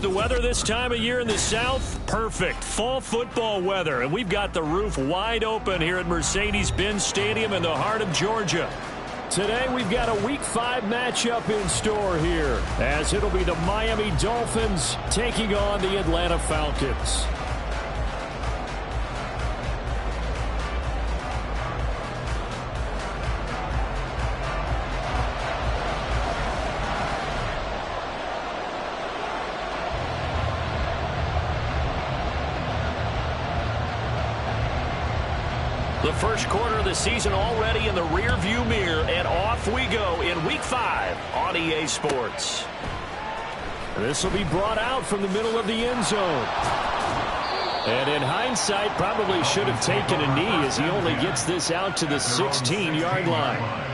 The weather this time of year in the South, perfect. Fall football weather, and we've got the roof wide open here at Mercedes-Benz Stadium in the heart of Georgia. Today we've got a Week 5 matchup in store here, as it'll be the Miami Dolphins taking on the Atlanta Falcons. The first quarter of the season already in the rearview mirror, and off we go in Week 5 on EA Sports. This will be brought out from the middle of the end zone. And in hindsight, probably should have taken a knee as he only gets this out to the 16-yard line.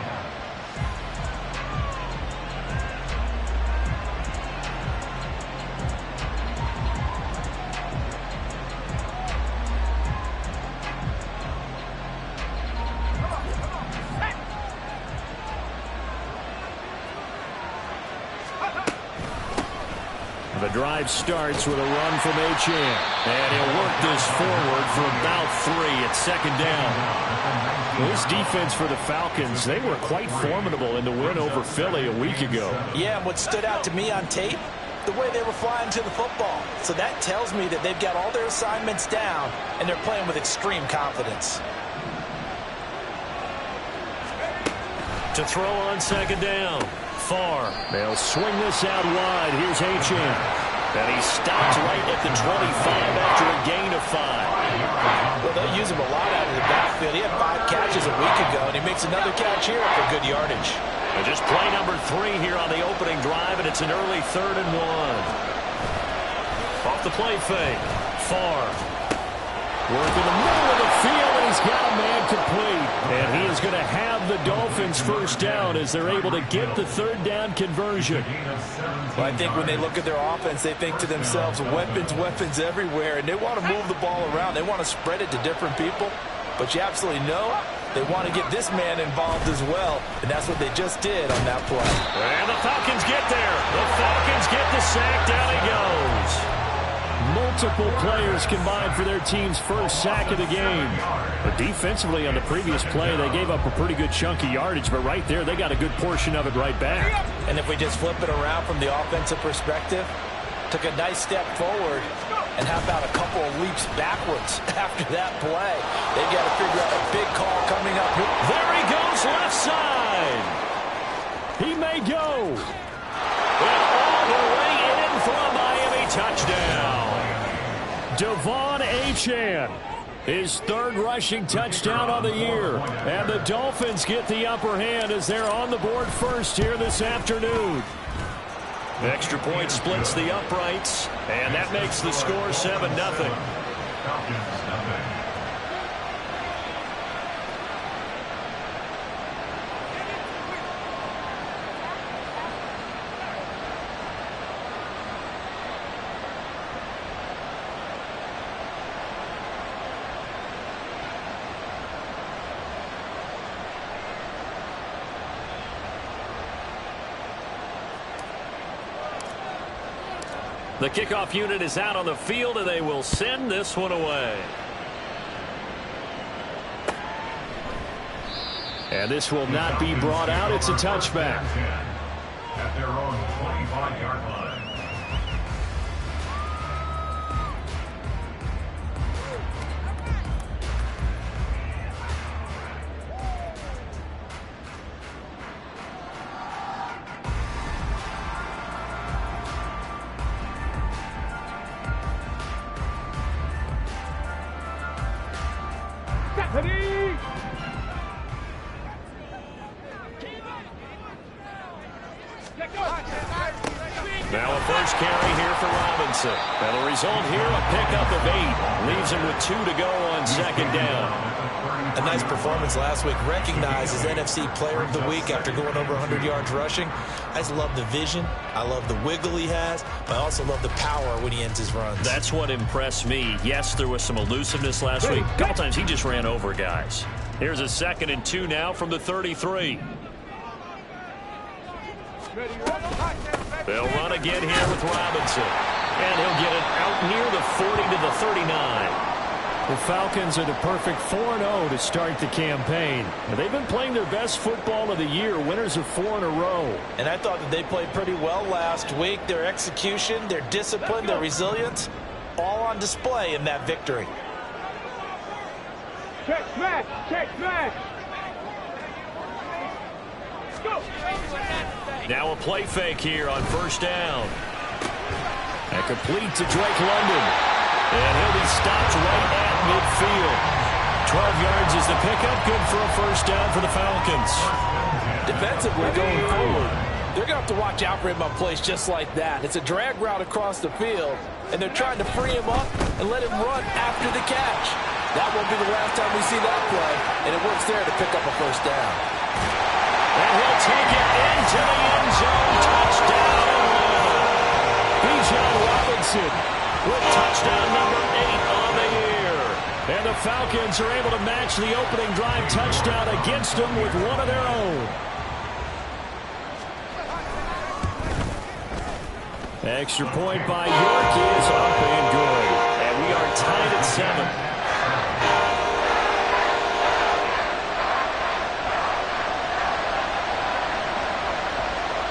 The drive starts with a run from Achane. And he'll work this forward for about 3 at second down. This defense for the Falcons, they were quite formidable in the win over Philly a week ago. Yeah, and what stood out to me on tape, the way they were flying to the football. So that tells me that they've got all their assignments down, and they're playing with extreme confidence. To throw on second down. Far. They'll swing this out wide. Here's Achane. And he stops right at the 25 after a gain of 5. Well, they'll use him a lot out of the backfield. He had 5 catches a week ago, and he makes another catch here for good yardage. And just play number 3 here on the opening drive, and it's an early 3rd and 1. Off the play fake. Far. Work in the middle of the field, and he's got a man complete. And he is going to have the Dolphins first down as they're able to get the 3rd down conversion. Well, I think when they look at their offense, they think to themselves, weapons, weapons everywhere, and they want to move the ball around. They want to spread it to different people. But you absolutely know they want to get this man involved as well, and that's what they just did on that play. And the Falcons get there. The Falcons get the sack. Down he goes. Multiple players combined for their team's first sack of the game. But defensively on the previous play, they gave up a pretty good chunk of yardage, but right there, they got a good portion of it right back. And if we just flip it around from the offensive perspective, took a nice step forward, and how about a couple of leaps backwards after that play? They got to figure out a big call coming up. There he goes, left side. He may go. And all the way in for a Miami touchdown. Devon Achane, his 3rd rushing touchdown on the year. And the Dolphins get the upper hand as they're on the board first here this afternoon. The extra point splits the uprights, and that makes the score 7-0. The kickoff unit is out on the field, and they will send this one away. And this will not be brought out. It's a touchback. At their own 25-yard line. Now a first carry here for Robinson. And the result here, a pickup of 8. Leaves him with 2 to go on second down. A nice performance last week. Recognized as NFC Player of the Week after going over 100 yards rushing. I just love the vision. I love the wiggle he has. But I also love the power when he ends his runs. That's what impressed me. Yes, there was some elusiveness last week. A couple times he just ran over guys. Here's a 2nd and 2 now from the 33. They'll run again here with Robinson. And he'll get it out near the 40 to the 39. The Falcons are the perfect 4-0 to start the campaign. They've been playing their best football of the year, winners of 4 in a row. And I thought that they played pretty well last week. Their execution, their discipline, their resilience, all on display in that victory. Check smash! Check smash! Let's go! Now a play fake here on first down. And complete to Drake London. And he'll be stopped right at midfield. 12 yards is the pickup. Good for a first down for the Falcons. Defensively going forward, they're going to have to watch out for him on plays just like that. It's a drag route across the field, and they're trying to free him up and let him run after the catch. That won't be the last time we see that play, and it works there to pick up a first down. And he'll take it into the end zone. Touchdown, Atlanta. Bijan Robinson with touchdown number 8 on the year. And the Falcons are able to match the opening drive touchdown against them with one of their own. Extra point by York is up and good. And we are tied at 7.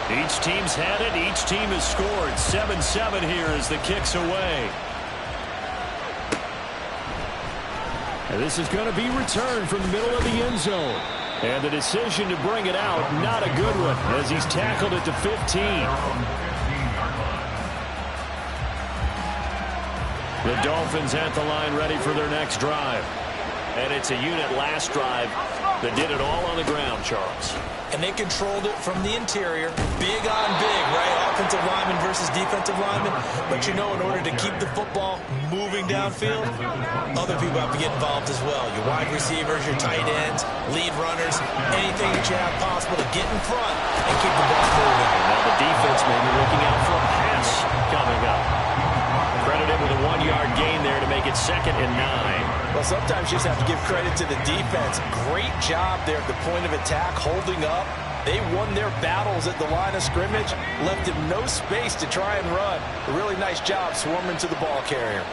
Each team's had it. Each team has scored. 7-7 here as the kick's away. And this is going to be returned from the middle of the end zone. And the decision to bring it out, not a good one, as he's tackled it to 15. The Dolphins at the line ready for their next drive. And it's a unit last drive that did it all on the ground, Charles. And they controlled it from the interior. Big on big, right? Offensive lineman versus defensive lineman. But you know, in order to keep the football moving downfield, other people have to get involved as well. Your wide receivers, your tight ends, lead runners, anything that you have possible to get in front and keep the ball moving. Now the defense may be looking out for a pass coming up. Credited with a 1-yard gain there to make it 2nd and 9. Well, sometimes you just have to give credit to the defense. Great job there at the point of attack, holding up. They won their battles at the line of scrimmage, left him no space to try and run. A really nice job swarming to the ball carrier.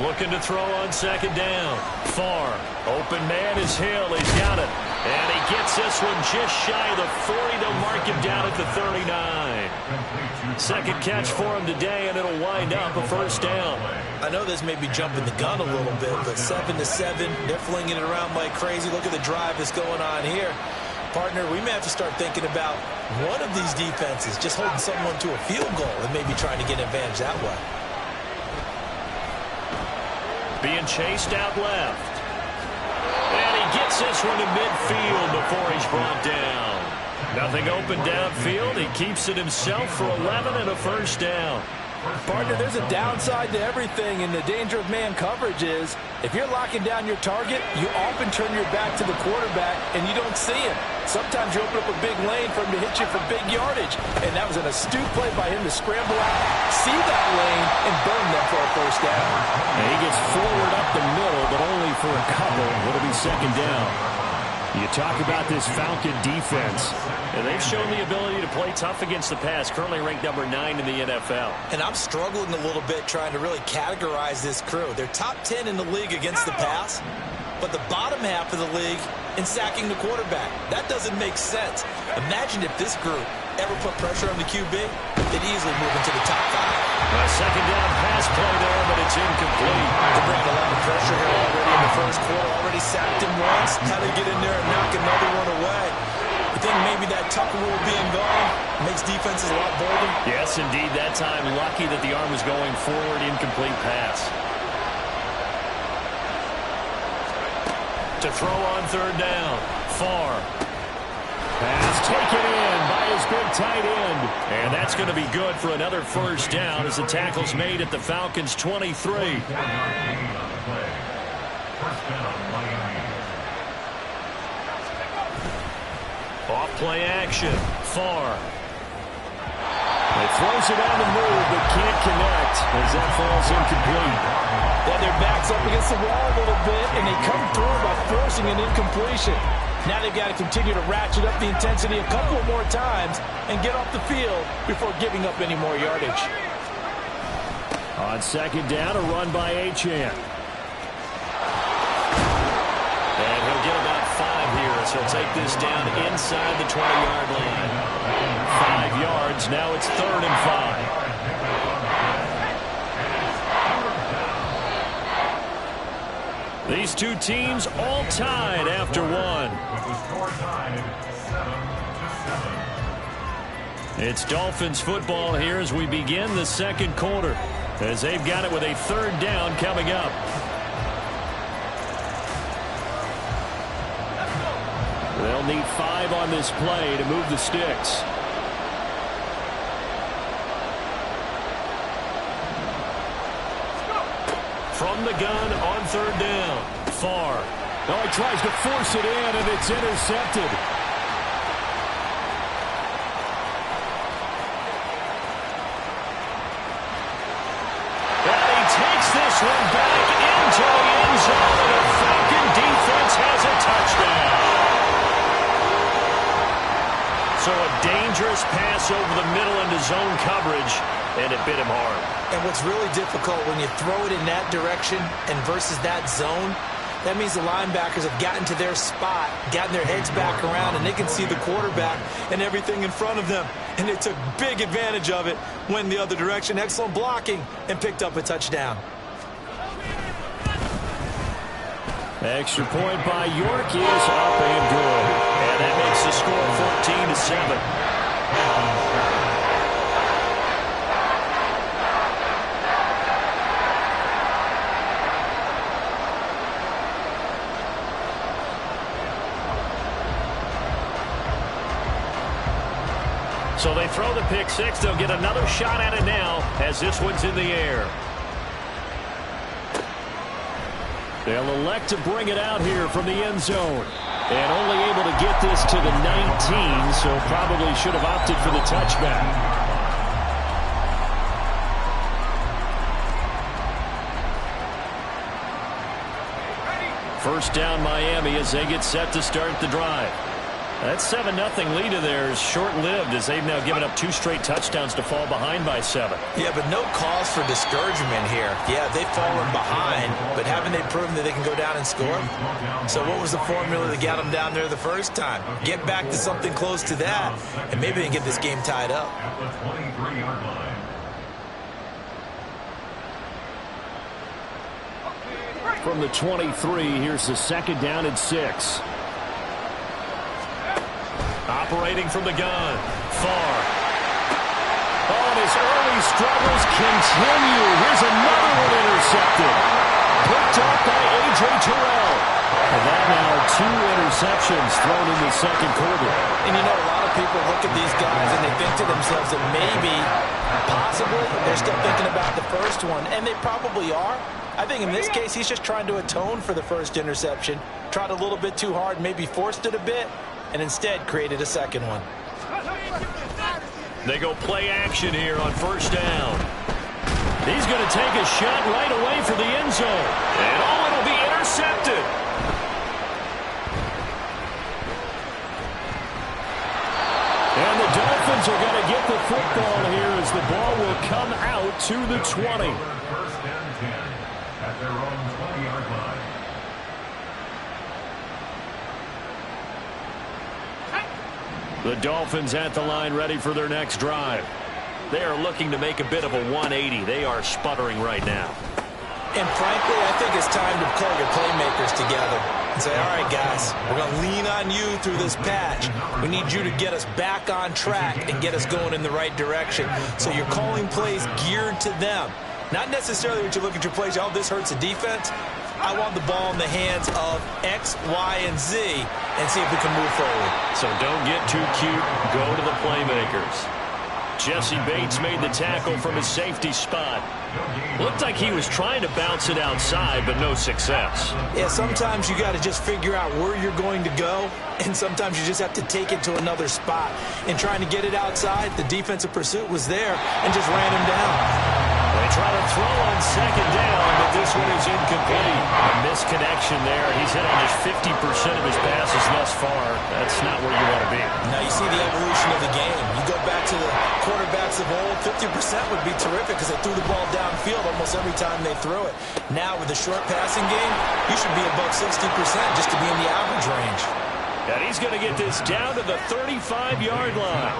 Looking to throw on 2nd down. Far. Open man is Hill. He's got it. And he gets this one just shy of the 40. They'll mark him down at the 39. Second catch for him today, and it'll wind up a first down. I know this may be jumping the gun a little bit, but 7-7, they're flinging it around like crazy. Look at the drive that's going on here. Partner, we may have to start thinking about one of these defenses just holding someone to a field goal and maybe trying to get an advantage that way. Being chased out left. And he gets this one to midfield before he's brought down. Nothing open downfield. He keeps it himself for 11 and a first down. Partner, there's a downside to everything, and the danger of man coverage is if you're locking down your target, you often turn your back to the quarterback and you don't see him. Sometimes you open up a big lane for him to hit you for big yardage, and that was an astute play by him to scramble out, see that lane, and burn them for a first down. And he gets forward up the middle, but only for a couple. It'll be 2nd down. You talk about this Falcon defense, and they've shown the ability to play tough against the pass, currently ranked number 9 in the NFL. And I'm struggling a little bit trying to really categorize this crew. They're top 10 in the league against the pass, but the bottom half of the league in sacking the quarterback. That doesn't make sense. Imagine if this group ever put pressure on the QB, they'd easily move into the top 5. A 2nd down pass play there, but it's incomplete. They bring a lot of pressure here already in the first quarter. Already sacked him once. How to get in there and knock another one away. I think maybe that Tucker rule being gone makes defenses a lot bolder. Yes, indeed. That time, lucky that the arm was going forward. Incomplete pass. To throw on 3rd down. Far. Pass taken in by his big tight end. And that's going to be good for another first down as the tackle's made at the Falcons' 23. Off play action. Far. He throws it on the move, but can't connect as that falls incomplete. Yeah, their back's up against the wall a little bit, and they come through by forcing an incompletion. Now they've got to continue to ratchet up the intensity a couple more times and get off the field before giving up any more yardage. On second down, a run by Achane. And he'll get about 5 here, so he'll take this down inside the 20-yard line. 5 yards, now it's 3rd and 5. These two teams all tied after one. With the score tied 7-7. It's Dolphins football here as we begin the second quarter, as they've got it with a 3rd down coming up. They'll need 5 on this play to move the sticks. From the gun on 3rd down. Farr. Oh, he tries to force it in, and it's intercepted. And he takes this one back into the end zone, and the Falcon defense has a touchdown. So a dangerous pass over the middle into zone coverage, and it bit him hard. And what's really difficult when you throw it in that direction and versus that zone, that means the linebackers have gotten to their spot, gotten their heads back around, and they can see the quarterback and everything in front of them. And they took big advantage of it, went the other direction, excellent blocking, and picked up a touchdown. Extra point by York is up and good. And that makes the score 14-7. So they throw the pick six. They'll get another shot at it now as this one's in the air. They'll elect to bring it out here from the end zone. And only able to get this to the 19, so probably should have opted for the touchback. First down Miami as they get set to start the drive. That 7-0 lead of theirs short-lived as they've now given up 2 straight touchdowns to fall behind by 7. Yeah, but no cause for discouragement here. Yeah, they've fallen behind, but haven't they proven that they can go down and score? So what was the formula that got them down there the first time? Get back to something close to that, and maybe they can get this game tied up. At the 23-yard line. From the 23, here's the second down and 6. Operating from the gun. Farr. Oh, and his early struggles continue. Here's another one intercepted. Picked up by A.J. Terrell. And that now 2 interceptions thrown in the second quarter. And you know, a lot of people look at these guys and they think to themselves that maybe, possibly, they're still thinking about the first one. And they probably are. I think in this case, he's just trying to atone for the first interception. Tried a little bit too hard, maybe forced it a bit, and instead created a second one. They go play action here on first down. He's going to take a shot right away for the end zone. And oh, it'll be intercepted. And the Dolphins are going to get the football here as the ball will come out to the 20. First and 10 at their own 20-yard line. The Dolphins at the line ready for their next drive. They are looking to make a bit of a 180. They are sputtering right now. And frankly, I think it's time to call your playmakers together and say, all right, guys, we're going to lean on you through this patch. We need you to get us back on track and get us going in the right direction. So you're calling plays geared to them. Not necessarily when you look at your plays, oh, this hurts the defense. I want the ball in the hands of X, Y, and Z and see if we can move forward. So don't get too cute. Go to the playmakers. Jesse Bates made the tackle from his safety spot. Looked like he was trying to bounce it outside, but no success. Yeah, sometimes you got to just figure out where you're going to go, and sometimes you just have to take it to another spot. And trying to get it outside, the defensive pursuit was there and just ran him down. They try to throw on second down, but this one is incomplete. A misconnection there. He's hit on just 50% of his passes thus far. That's not where you want to be. Now you see the evolution of the game. You go back to the quarterbacks of old, 50% would be terrific because they threw the ball downfield almost every time they threw it. Now with the short passing game, you should be above 60% just to be in the average range. And he's going to get this down to the 35-yard line.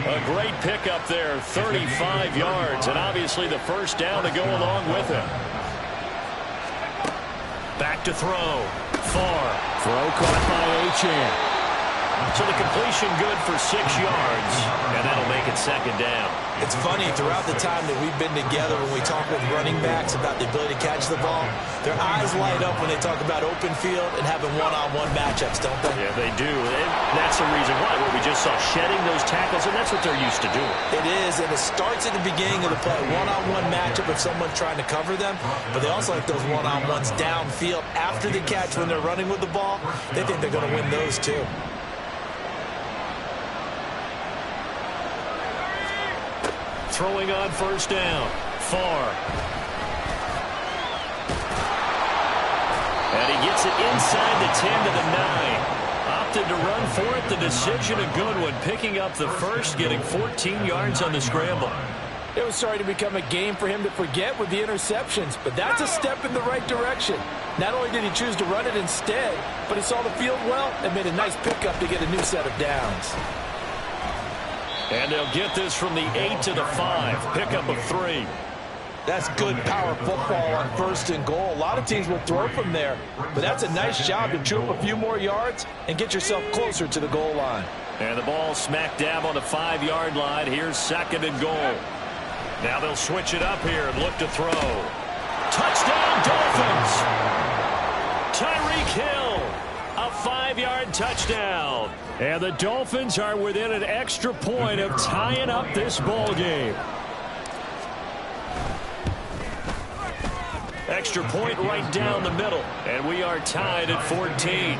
A great pickup there, 35 yards, and obviously the first down to go along with it. Back to throw. Far. Throw caught by Achane. So the completion good for 6 yards, and that'll make it second down. It's funny, throughout the time that we've been together, when we talk with running backs about the ability to catch the ball, their eyes light up when they talk about open field and having one-on-one matchups, don't they? Yeah, they do. And that's the reason why, where we just saw shedding those tackles, and that's what they're used to doing. It is, and it starts at the beginning of the play. One-on-one matchup if someone's trying to cover them, but they also like those one-on-ones downfield after the catch when they're running with the ball. They think they're going to win those too. Throwing on first down. Far. And he gets it inside the 10 to the 9. Opted to run for it. The decision a good one. Picking up the first, getting 14 yards on the scramble. It was starting to become a game for him to forget with the interceptions, but that's a step in the right direction. Not only did he choose to run it instead, but he saw the field well and made a nice pickup to get a new set of downs. And they'll get this from the 8 to the 5. Pickup of 3. That's good power football on first and goal. A lot of teams will throw from there, but that's a nice job to chew up a few more yards and get yourself closer to the goal line. And the ball smack dab on the 5-yard line. Here's second and goal. Now they'll switch it up here and look to throw. Touchdown, Dolphins! Tyreek Hill, a 5-yard touchdown. And the Dolphins are within an extra point of tying up this ball game. Extra point right down the middle. And we are tied at 14.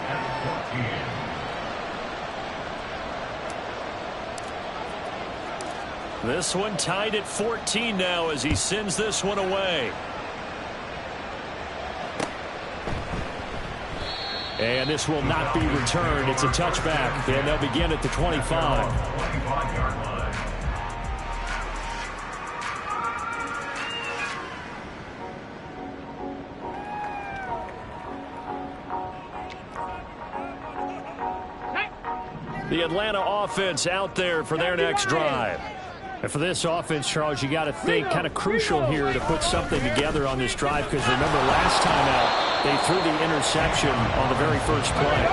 This one tied at 14 now as he sends this one away. And this will not be returned. It's a touchback. And they'll begin at the 25. The Atlanta offense out there for their next drive. And for this offense, Charles, you got to think kind of crucial here to put something together on this drive, because remember last time out, they threw the interception on the very first play.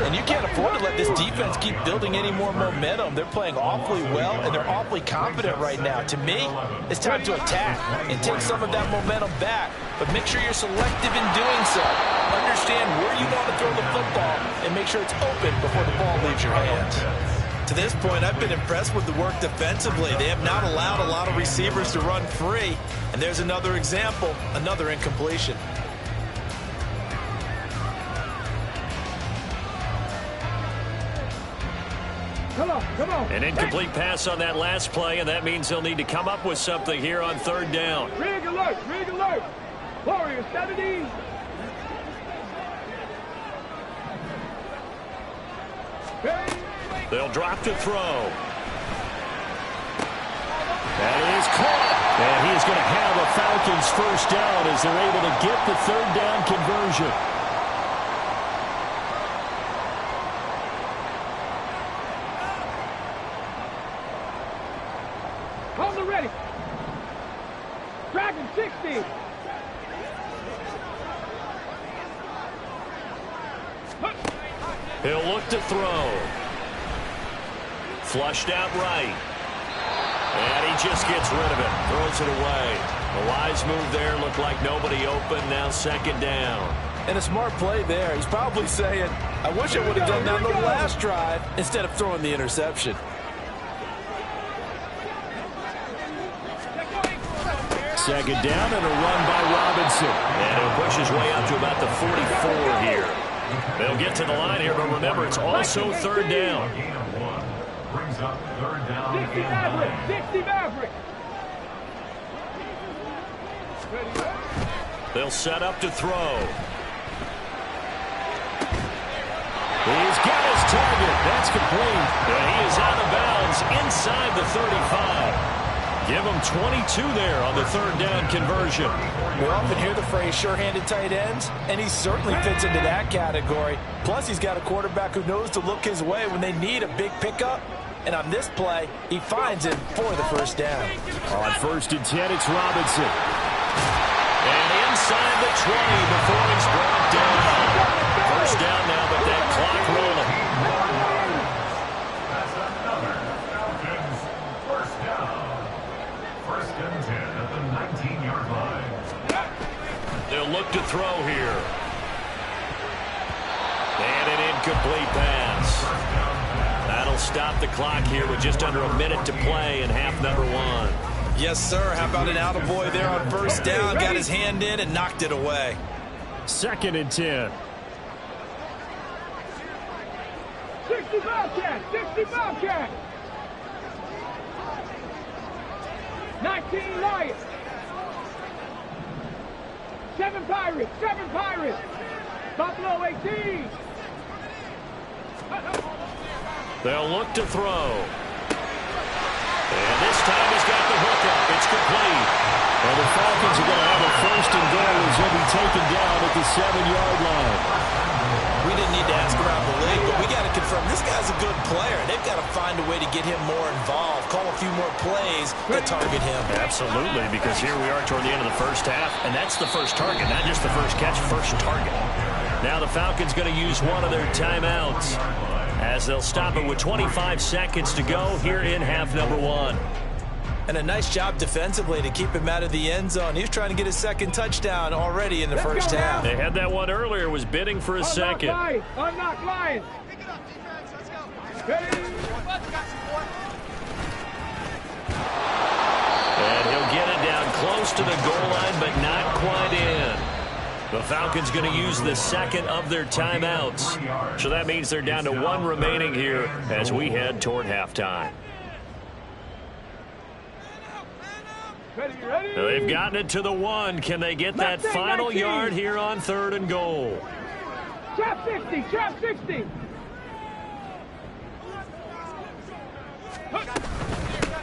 And you can't afford to let this defense keep building any more momentum. They're playing awfully well, and they're awfully confident right now. To me, it's time to attack and take some of that momentum back, but make sure you're selective in doing so. Understand where you want to throw the football and make sure it's open before the ball leaves your hands. To this point, I've been impressed with the work defensively. They have not allowed a lot of receivers to run free. And there's another example, another incompletion. Come on. An incomplete pass on that last play, and that means they'll need to come up with something here on third down. Rig alert. Warriors, 70. They'll drop to throw. That is caught. And he is going to have a Falcons first down as they're able to get the third down conversion. Hold the ready. Dragon 60. He'll look to throw. Flushed out right. And he just gets rid of it. Throws it away. A wise move there. Looked like nobody open. Now second down. And a smart play there. He's probably saying, I wish I would have done that on the last drive instead of throwing the interception. Second down and a run by Robinson. And he'll push his way up to about the 44 here. They'll get to the line here, but remember, it's also third down. Brings up third down. 60 Maverick. They'll set up to throw. He's got his target. That's complete. And he is out of bounds inside the 35. Give him 22 there on the third down conversion. We often hear the phrase sure-handed tight ends, and he certainly fits into that category. Plus, he's got a quarterback who knows to look his way when they need a big pickup. And on this play, he finds him for the first down. On 1st and 10, it's Robinson. And inside the 20 before he's brought down. First down now, but that clock rolling. That's another Falcons first down. 1st and 10 at the 19-yard line. They'll look to throw here. And an incomplete pass. That'll stop the clock here with just under a minute to play in half number 1. Yes, sir. How about an attaboy there on first down? Got his hand in and knocked it away. 2nd and 10. 60 Bobcats! 60 Bobcats! 19 Lions! 7 Pirates! 7 Pirates! Buffalo 18! They'll look to throw. And this time he's got the hookup. It's complete. Well, the Falcons are going to have a 1st and goal as he'll be taken down at the 7-yard line. We didn't need to ask around the league, but we got to confirm this guy's a good player. They've got to find a way to get him more involved, call a few more plays that target him. Absolutely, because here we are toward the end of the first half, and that's the first target, not just the first catch, first target. Now the Falcons going to use one of their timeouts as they'll stop it with 25 seconds to go here in half number 1. And a nice job defensively to keep him out of the end zone. He was trying to get his second touchdown already in the first half. They had that one earlier, was bidding for a second. Unlock Lions! Pick it up, defense. Let's go. Ready? And he'll get it down close to the goal line, but not quite in. The Falcons going to use the second of their timeouts. So that means they're down to 1 remaining here as we head toward halftime. Ready? They've gotten it to the 1. Can they get that final yard here on 3rd and goal? Trap 60! Trap 60!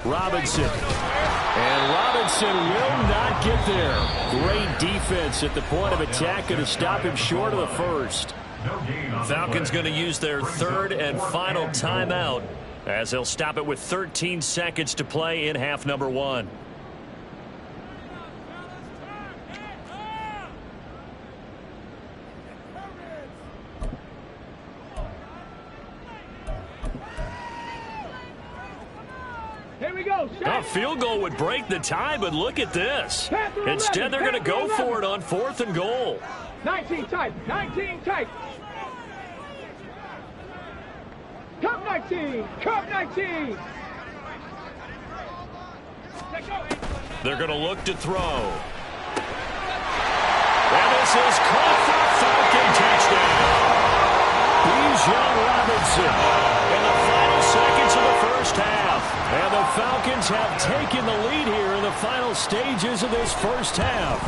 Robinson. And Robinson will not get there. Great defense at the point of attack, going to stop him short of the first. Falcons going to use their 3rd and final timeout as they'll stop it with 13 seconds to play in half number 1. Here we go. A field goal would break the tie, but look at this. Instead, they're going to go for it on 4th and goal. 19 tight. 19 tight. Cup 19. Cup 19. They're going to look to throw. And this is caught for a Falcon touchdown. Bijan Robinson in the final seconds of the first half. And the Falcons have taken the lead here in the final stages of this first half.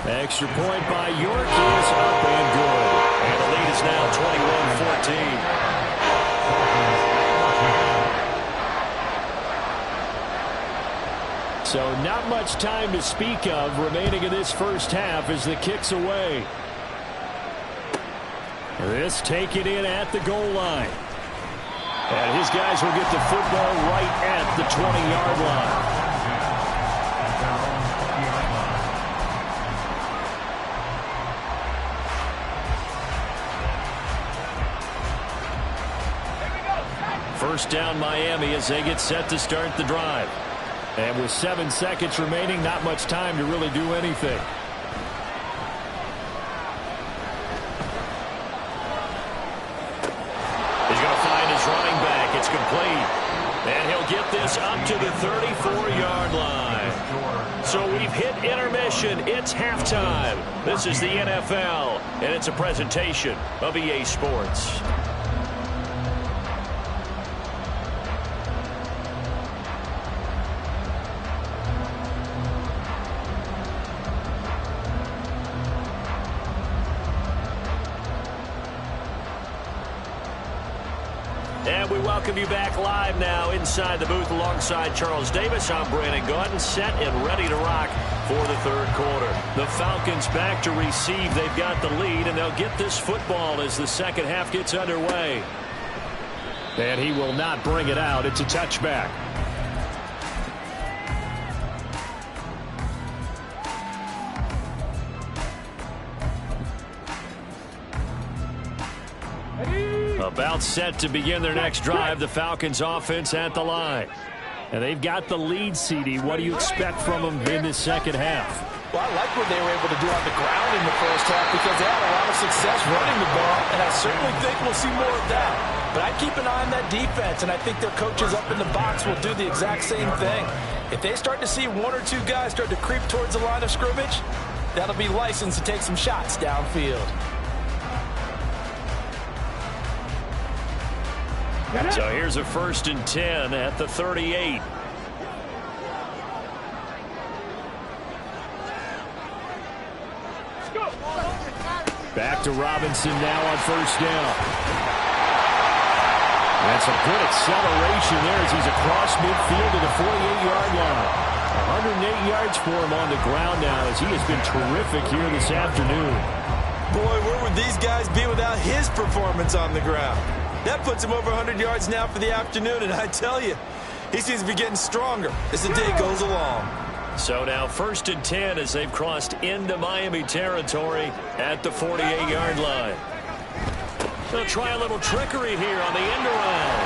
Extra point by York is up and good. And the lead is now 21-14. So not much time to speak of remaining in this first half as the kick's away. This taken in at the goal line. And his guys will get the football right at the 20-yard line. First down Miami as they get set to start the drive. And with 7 seconds remaining, not much time to really do anything. He's going to find his running back. It's complete. And he'll get this up to the 34-yard line. So we've hit intermission. It's halftime. This is the NFL, and it's a presentation of EA Sports. welcome you back live now inside the booth alongside Charles Davis. I'm Brandon Gaudin, set and ready to rock for the third quarter. The Falcons back to receive. They've got the lead, and they'll get this football as the second half gets underway. And he will not bring it out. It's a touchback. About set to begin their next drive. The Falcons offense at the line. And they've got the lead, CD. What do you expect from them in this second half? Well, I like what they were able to do on the ground in the first half because they had a lot of success running the ball, and I certainly think we'll see more of that. But I keep an eye on that defense, and I think their coaches up in the box will do the exact same thing. If they start to see one or two guys start to creep towards the line of scrimmage, that'll be licensed to take some shots downfield. So here's a 1st and 10 at the 38. Back to Robinson now on 1st down. That's a good acceleration there as he's across midfield to the 48-yard line. 108 yards for him on the ground now as he has been terrific here this afternoon. Boy, where would these guys be without his performance on the ground? That puts him over 100 yards now for the afternoon, and I tell you, he seems to be getting stronger as the day goes along. So now 1st and 10 as they've crossed into Miami territory at the 48-yard line. They'll try a little trickery here on the end around.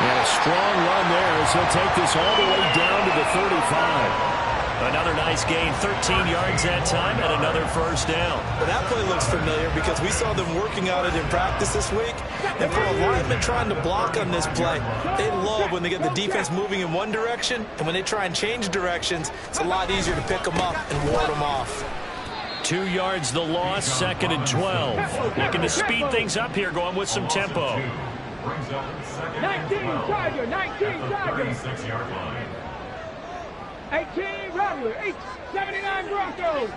And a strong run there as he'll take this all the way down to the 35. Another nice gain, 13 yards that time, and another 1st down. Well, that play looks familiar because we saw them working on it in practice this week. And for a lineman trying to block on this play, they love when they get the defense moving in one direction. And when they try and change directions, it's a lot easier to pick them up and ward them off. 2 yards the loss, 2nd and 12. Looking to speed things up here, going with some tempo. 19 Tiger, 19 Tiger. 36-yard line. 18 Rattler, 879 Broncos.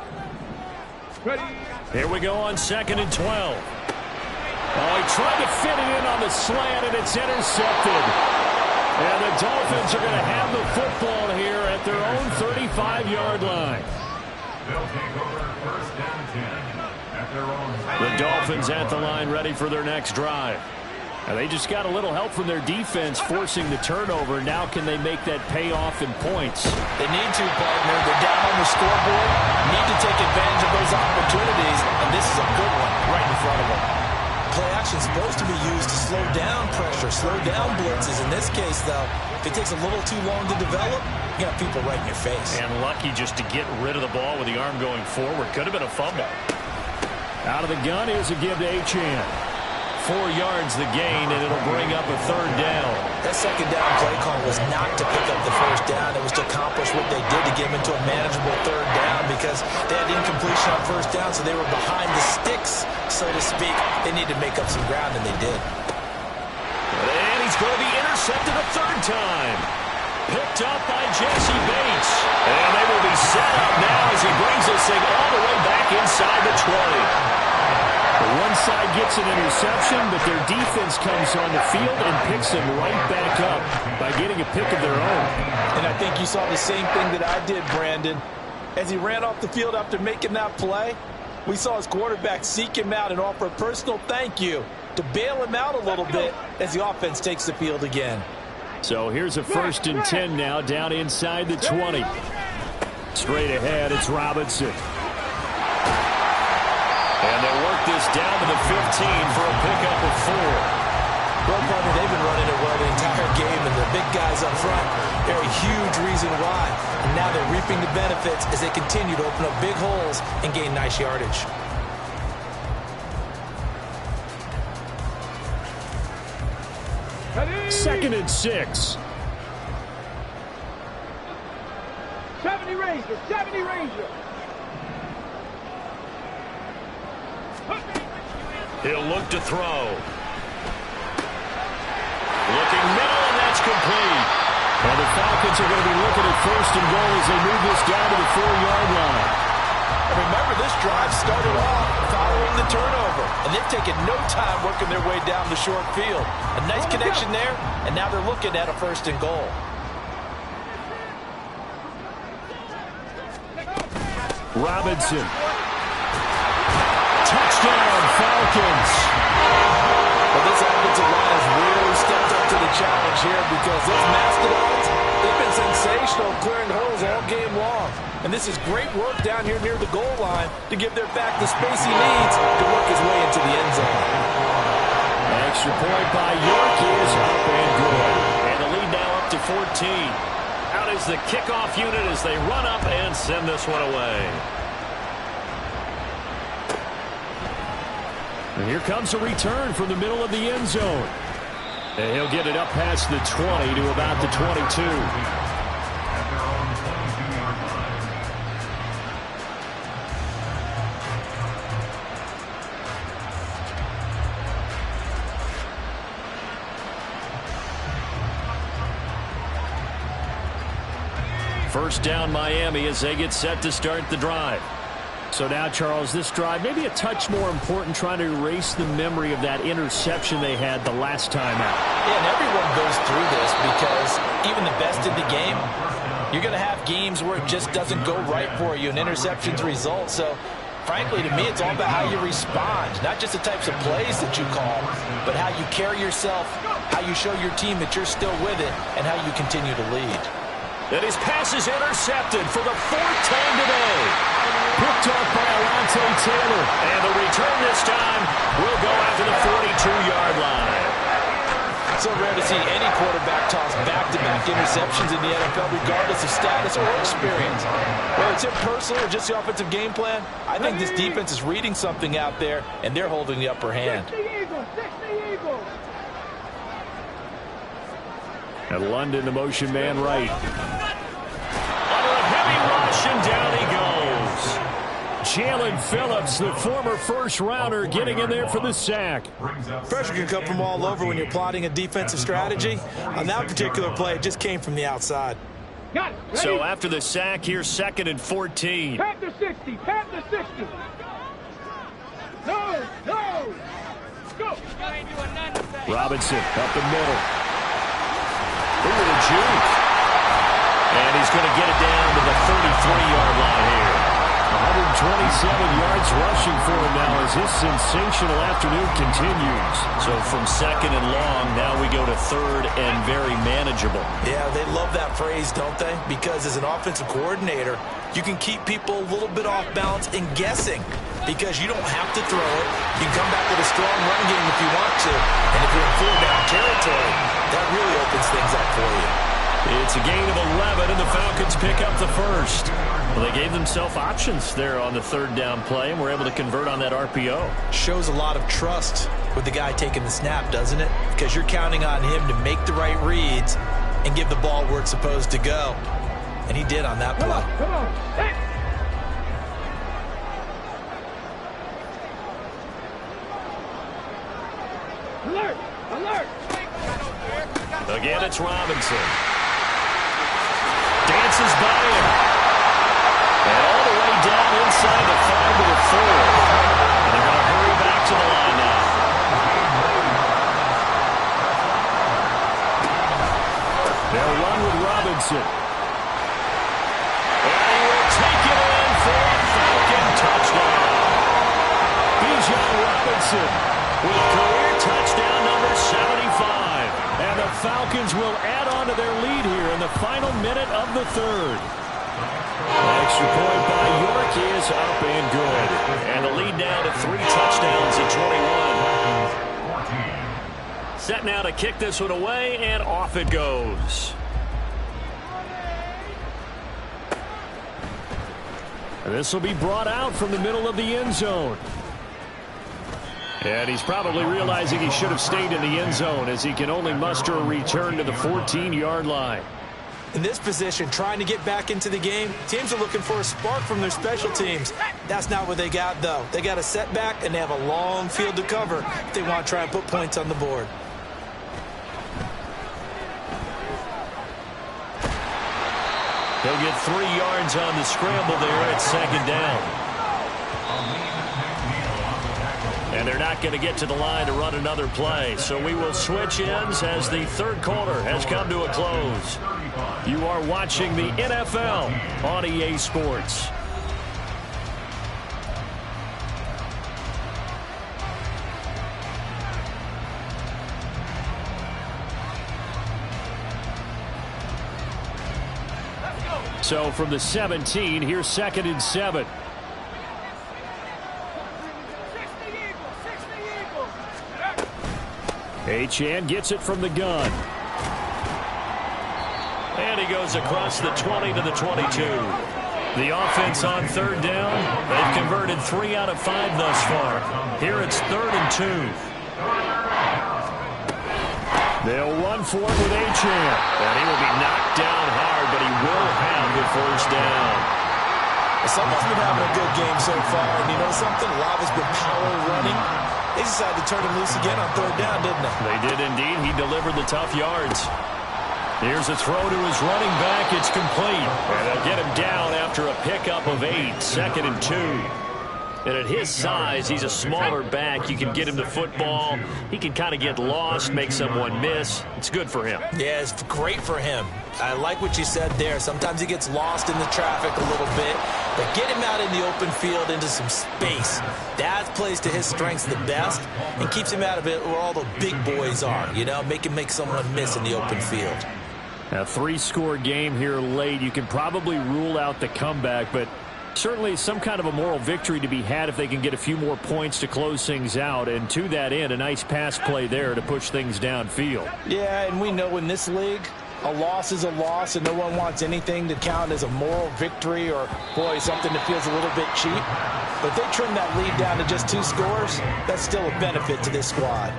Ready. Here we go on 2nd and 12. Oh, he tried to fit it in on the slant, and it's intercepted. And the Dolphins are going to have the football here at their own 35-yard line. They'll take over 1st and 10 at their own. The Dolphins at the line ready for their next drive. And they just got a little help from their defense forcing the turnover. Now can they make that pay off in points? They need to, partner. They're down on the scoreboard. Need to take advantage of those opportunities. And this is a good one right in front of them. Play action is supposed to be used to slow down pressure, slow down blitzes. In this case, though, if it takes a little too long to develop, you got people right in your face. And lucky just to get rid of the ball with the arm going forward. Could have been a fumble. Out of the gun, here's a give to Achane. 4 yards the gain, and it'll bring up a 3rd down. That 2nd down play call was not to pick up the 1st down. It was to accomplish what they did to get them into a manageable 3rd down because they had incompletion on 1st down, so they were behind the sticks, so to speak. They needed to make up some ground, and they did. And he's going to be intercepted a 3rd time. Picked up by Jesse Bates. And they will be set up now as he brings this thing all the way back inside the 20. One side gets an interception, but their defense comes on the field and picks them right back up by getting a pick of their own. And I think you saw the same thing that I did, Brandon. As he ran off the field after making that play, we saw his quarterback seek him out and offer a personal thank you to bail him out a little bit as the offense takes the field again. So here's a 1st and 10 now down inside the 20. Straight ahead, it's Robinson. And they'll work this down to the 15 for a pickup of 4. Well, partner, they've been running it well the entire game, and the big guys up front, they're a huge reason why. And now they're reaping the benefits as they continue to open up big holes and gain nice yardage. Ready. 2nd and 6. 70 Ranger, 70 Ranger. He'll look to throw. Looking middle, and that's complete. Well, the Falcons are going to be looking at 1st and goal as they move this down to the 4-yard line. And remember, this drive started off following the turnover. And they've taken no time working their way down the short field. A nice connection there, and now they're looking at a 1st and goal. Robinson. Touchdown, Falcons. Well, this offensive line has really stepped up to the challenge here because those Mastodons, they've been sensational clearing holes all game long. And this is great work down here near the goal line to give their back the space he needs to work his way into the end zone. Extra point by York is up and good. And the lead now up to 14. Out is the kickoff unit as they run up and send this one away. And here comes a return from the middle of the end zone. And he'll get it up past the 20 to about the 22. At their own 22-yard line. First down Miami as they get set to start the drive. So now, Charles, this drive maybe a touch more important, trying to erase the memory of that interception they had the last time out. Yeah, and everyone goes through this because even the best in the game, you're going to have games where it just doesn't go right for you and interceptions result. So, frankly, to me, it's all about how you respond, not just the types of plays that you call, but how you carry yourself, how you show your team that you're still with it, and how you continue to lead. And his pass is intercepted for the 4th time today. Picked off by Alontae Taylor. And the return this time will go after the 42-yard line. So rare to see any quarterback toss back-to-back interceptions in the NFL, regardless of status or experience. Whether it's him personally or just the offensive game plan, I think this defense is reading something out there, and they're holding the upper hand. And London, the motion man right. Under a heavy rush, and down he goes. Jalen Phillips, the former first-rounder, getting in there for the sack. Pressure can come from all over when you're plotting a defensive strategy. On that particular play, it just came from the outside. So after the sack, here's 2nd and 14. Pat the 60, pat the 60. No, no. Go. Robinson up the middle. Ooh, the juke. And he's going to get it down to the 33-yard line here. 127 yards rushing for him now as his sensational afternoon continues. So from 2nd and long, now we go to 3rd and very manageable. Yeah, they love that phrase, don't they? Because as an offensive coordinator, you can keep people a little bit off balance and guessing because you don't have to throw it. You can come back with a strong run game if you want to. And if you're in 4-down territory, that really opens things up for you. It's a gain of 11, and the Falcons pick up the first. Well, they gave themselves options there on the 3rd down play, and were able to convert on that RPO. Shows a lot of trust with the guy taking the snap, doesn't it? Because you're counting on him to make the right reads and give the ball where it's supposed to go. And he did on that play. Come on. Hey. Alert! Alert! Again, it's Robinson. Dances by him. And all the way down inside the 5 to the 4. And they're going to hurry back to the line now. They'll run with Robinson. And he will take it in for a Falcon touchdown. Bijan Robinson with career touchdown number 75. And the Falcons will add on to their lead here in the final minute of the 3rd. Extra point by York is up and good. And the lead now to 3 touchdowns at 21. Set now to kick this one away, and off it goes. This will be brought out from the middle of the end zone. And he's probably realizing he should have stayed in the end zone as he can only muster a return to the 14-yard line. In this position, trying to get back into the game, teams are looking for a spark from their special teams. That's not what they got, though. They got a setback, and they have a long field to cover if they want to try and put points on the board. He'll get 3 yards on the scramble there at 2nd down. And they're not going to get to the line to run another play. So we will switch ends as the third quarter has come to a close. You are watching the NFL on EA Sports. So from the 17, here's 2nd and 7. Achane gets it from the gun. And he goes across the 20 to the 22. The offense on third down. They've converted 3 out of 5 thus far. Here it's 3rd and 2. They'll run for it with Achane. And he will be knocked down hard, but he will have the first down. Someone's been having a good game so far, and you know something? Lava's been power running. They decided to turn him loose again on 3rd down, didn't they? They did indeed. He delivered the tough yards. Here's a throw to his running back. It's complete. And they'll get him down after a pickup of 8. 2nd and 2. And at his size, he's a smaller back. You can get him the football. He can kind of get lost, make someone miss. It's good for him. Yeah, it's great for him. I like what you said there. Sometimes he gets lost in the traffic a little bit. But get him out in the open field into some space. That plays to his strengths the best and keeps him out of it where all the big boys are. You know, make him make someone miss in the open field. A 3-score game here late. You can probably rule out the comeback, but certainly some kind of a moral victory to be had if they can get a few more points to close things out. And to that end, a nice pass play there to push things downfield. Yeah, and we know in this league, a loss is a loss, and no one wants anything to count as a moral victory or, boy, something that feels a little bit cheap. But if they trim that lead down to just 2 scores, that's still a benefit to this squad.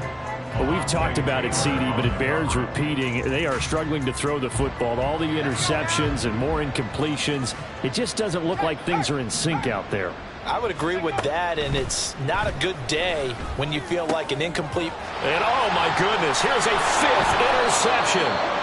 Well, we've talked about it, CD, but it bears repeating. They are struggling to throw the football. All the interceptions and more incompletions. It just doesn't look like things are in sync out there. I would agree with that, and it's not a good day when you feel like an incomplete. And, oh, my goodness, here's a 5th interception.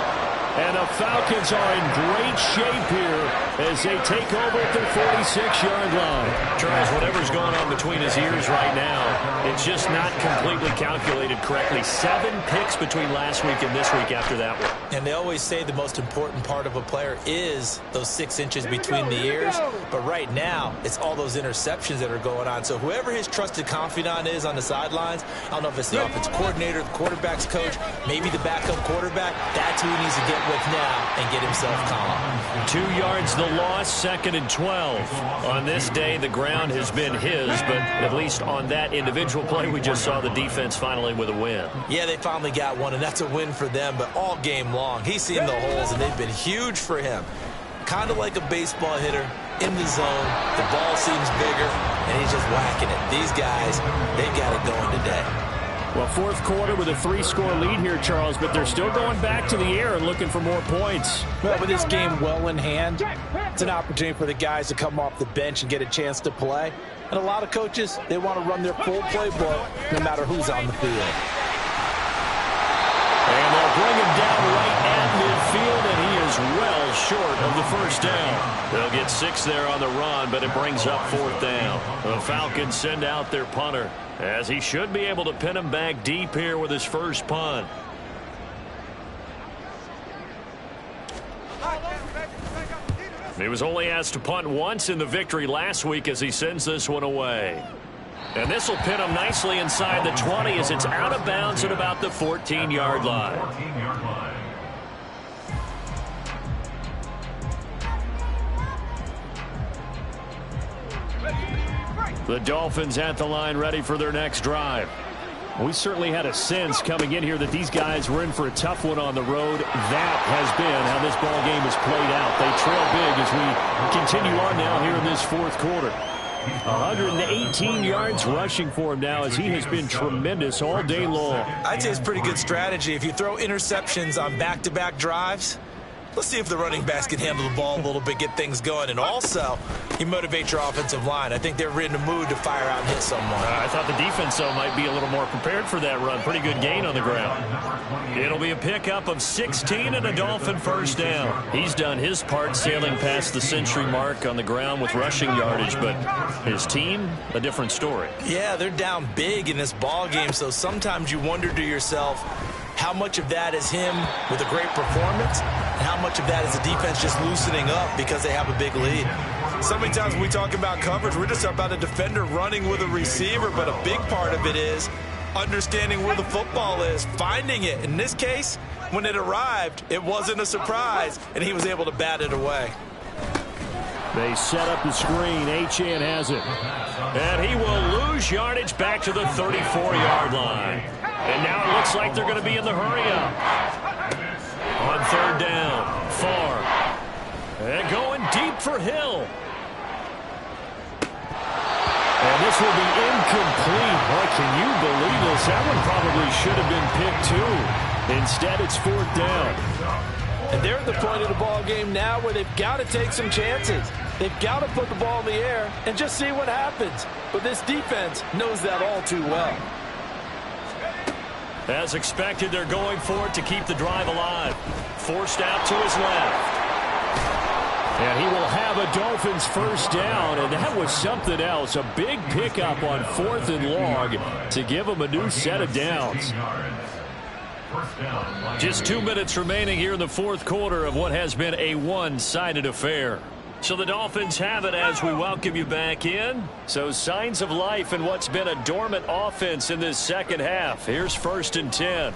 And the Falcons are in great shape here as they take over at their 46-yard line. Charles, whatever's going on between his ears right now, it's just not completely calculated correctly. 7 picks between last week and this week after that one. And they always say the most important part of a player is those 6 inches between the ears. But right now, it's all those interceptions that are going on. So whoever his trusted confidant is on the sidelines, I don't know if it's the offensive coordinator, the quarterback's coach, maybe the backup quarterback, that's who he needs to get with now and get himself calm. 2 yards the loss, 2nd and 12. On this day, the ground has been his, but at least on that individual play, we just saw the defense finally with a win. Yeah, they finally got one, and that's a win for them, but all game long, he's seen the holes, and they've been huge for him. Kind of like a baseball hitter in the zone. The ball seems bigger, and he's just whacking it. These guys, they got it going today. Well, 4th quarter with a 3-score lead here, Charles, but they're still going back to the air and looking for more points. Well, with this game well in hand, it's an opportunity for the guys to come off the bench and get a chance to play. And a lot of coaches, they want to run their full playbook no matter who's on the field. And they'll bring him down right at midfield, and he is well short of the first down. They'll get 6 there on the run, but it brings up 4th down. The Falcons send out their punter, as he should be able to pin him back deep here with his first punt. He was only asked to punt once in the victory last week as he sends this one away. And this will pin him nicely inside the 20 as it's out of bounds at about the 14-yard line. The Dolphins at the line ready for their next drive. We certainly had a sense coming in here that these guys were in for a tough one on the road. That has been how this ball game has played out. They trail big as we continue on now here in this 4th quarter. 118 yards rushing for him now as he has been tremendous all day long. I'd say it's pretty good strategy. If you throw interceptions on back-to-back drives, let's see if the running backs can handle the ball a little bit, get things going. And also, you motivate your offensive line. I think they're in the mood to fire out and hit someone. I thought the defense, though, might be a little more prepared for that run. Pretty good gain on the ground. It'll be a pickup of 16 and a Dolphin first down. He's done his part sailing past the century mark on the ground with rushing yardage, but his team, a different story. Yeah, they're down big in this ball game, so sometimes you wonder to yourself, how much of that is him with a great performance, and how much of that is the defense just loosening up because they have a big lead? So many times when we talk about coverage, we're just about a defender running with a receiver, but a big part of it is understanding where the football is, finding it. In this case, when it arrived, it wasn't a surprise, and he was able to bat it away. They set up the screen. Achane has it. And he will lose yardage back to the 34-yard line. And now it looks like they're going to be in the hurry-up. On third down, Farr. And going deep for Hill. And this will be incomplete. Boy, can you believe this? That one probably should have been picked too. Instead, it's fourth down. And they're at the point of the ball game now where they've got to take some chances. They've got to put the ball in the air and just see what happens. But this defense knows that all too well. As expected, they're going for it to keep the drive alive. Forced out to his left. And he will have a Dolphins first down, and that was something else. A big pickup on 4th and long to give him a new set of downs. Just 2 minutes remaining here in the fourth quarter of what has been a one-sided affair. So the Dolphins have it as we welcome you back in. So signs of life in what's been a dormant offense in this second half. Here's 1st and 10.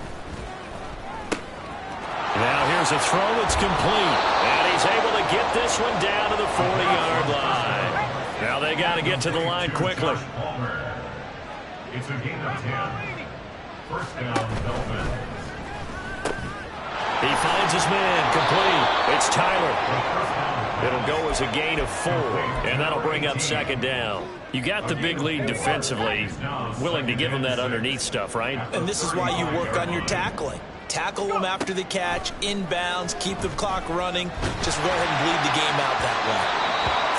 Now here's a throw that's complete. And he's able to get this one down to the 40-yard line. Now they got to get to the line quickly. It's a gain of 10. First down, Dolphins. He finds his man, complete. It's Tyler. It'll go as a gain of 4, and that'll bring up second down. You got the big lead defensively, willing to give him that underneath stuff, right? And this is why you work on your tackling. Tackle them after the catch, inbounds, keep the clock running. Just go ahead and bleed the game out that way.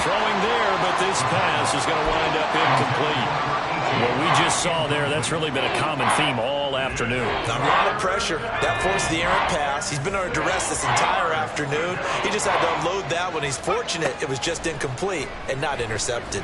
Throwing there, but this pass is going to wind up incomplete. What we just saw there, that's really been a common theme all afternoon. A lot of pressure. That forced the errant pass. He's been under duress this entire afternoon. He just had to unload that one. He's fortunate it was just incomplete and not intercepted.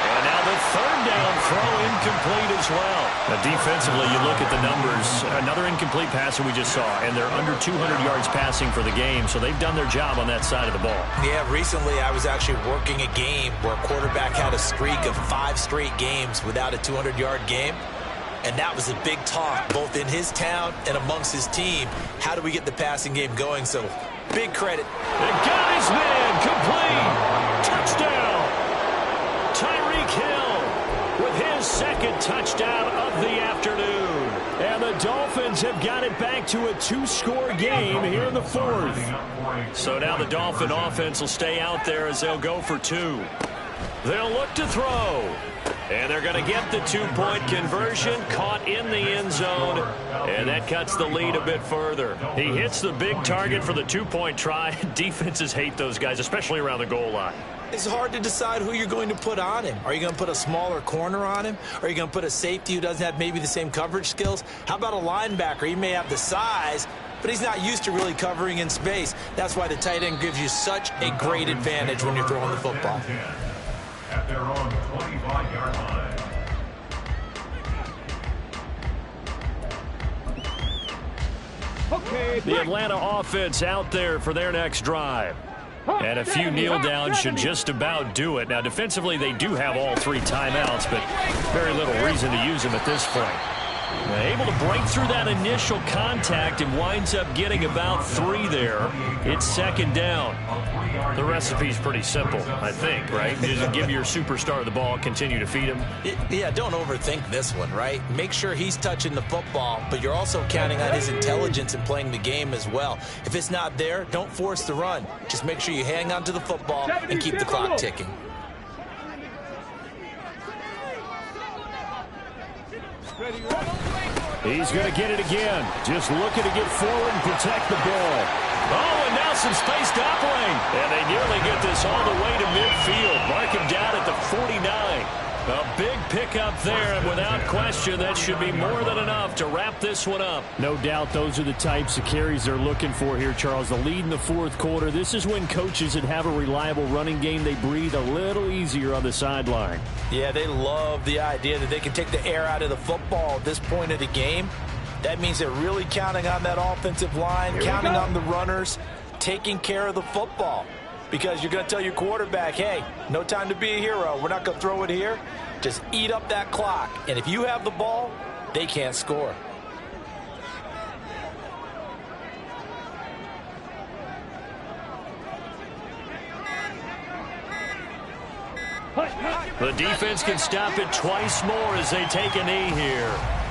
And now the third down throw incomplete as well. Now defensively, you look at the numbers. Another incomplete pass that we just saw, and they're under 200 yards passing for the game, so they've done their job on that side of the ball. Yeah, recently I was actually working a game where a quarterback had a streak of 5 straight games without a 200-yard game. And that was a big talk, both in his town and amongst his team. How do we get the passing game going? So, big credit. And got his man complete. Touchdown. Tyreek Hill with his second touchdown of the afternoon. And the Dolphins have got it back to a 2-score game here in the fourth. So now the Dolphin offense will stay out there as they'll go for 2. They'll look to throw. And they're going to get the 2-point conversion, caught in the end zone, and that cuts the lead a bit further. He hits the big target for the 2-point try. Defenses hate those guys, especially around the goal line. It's hard to decide who you're going to put on him. Are you going to put a smaller corner on him? Are you going to put a safety who doesn't have maybe the same coverage skills? How about a linebacker? He may have the size, but he's not used to really covering in space. That's why the tight end gives you such a great advantage when you're throwing the football. At their own 25-yard line. The Atlanta offense out there for their next drive. And a few kneel downs should just about do it. Now, defensively, they do have all 3 timeouts, but very little reason to use them at this point. Able to break through that initial contact and winds up getting about 3 there. It's second down. The recipe's pretty simple, I think, right? Just give your superstar the ball, continue to feed him. Yeah, don't overthink this one, right? Make sure he's touching the football, but you're also counting on his intelligence in playing the game as well. If it's not there, don't force the run. Just make sure you hang on to the football and keep the clock ticking. Ready, He's going to get it again. Just looking to get forward and protect the ball. Oh, and now some space to operate. And they nearly get this all the way to midfield. Mark him down at the 49. A big pickup there, and without question, that should be more than enough to wrap this one up. No doubt those are the types of carries they're looking for here, Charles. The lead in the fourth quarter. This is when coaches that have a reliable running game, they breathe a little easier on the sideline. Yeah, they love the idea that they can take the air out of the football at this point of the game. That means they're really counting on that offensive line, counting on the runners, taking care of the football. Because you're going to tell your quarterback, hey, no time to be a hero. We're not going to throw it here. Just eat up that clock. And if you have the ball, they can't score. The defense can stop it twice more as they take a knee here.